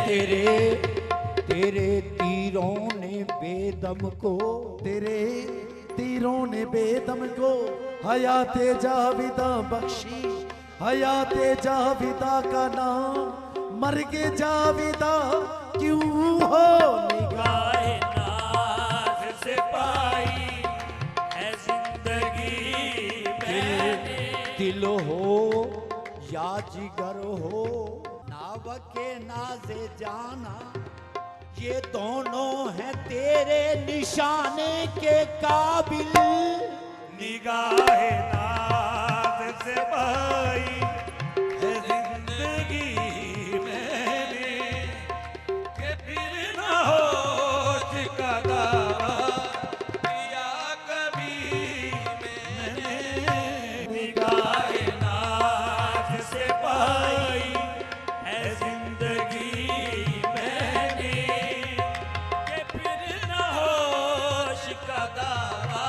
तेरे तीरों ने बेदम को, तेरे तीरों ने बेदम को हयाते जाविदा बख्शी, हयाते जाविदा का नाम मर के जाविदा क्यों हो। निगाहे नाज़ से पाई है जिंदगी मैंने। दिल हो या जिगर हो, नावके नाज़े जाना, ये दोनों हैं तेरे निशाने के काबिल। निगाहे नाज़ से पाई है जिंदगी मैंने, कि फिर न होश का दावा किया कभी मैंने। निगाहे नाज़ से पाई है जिंदगी मैंने, कि फिर न होश का दावा।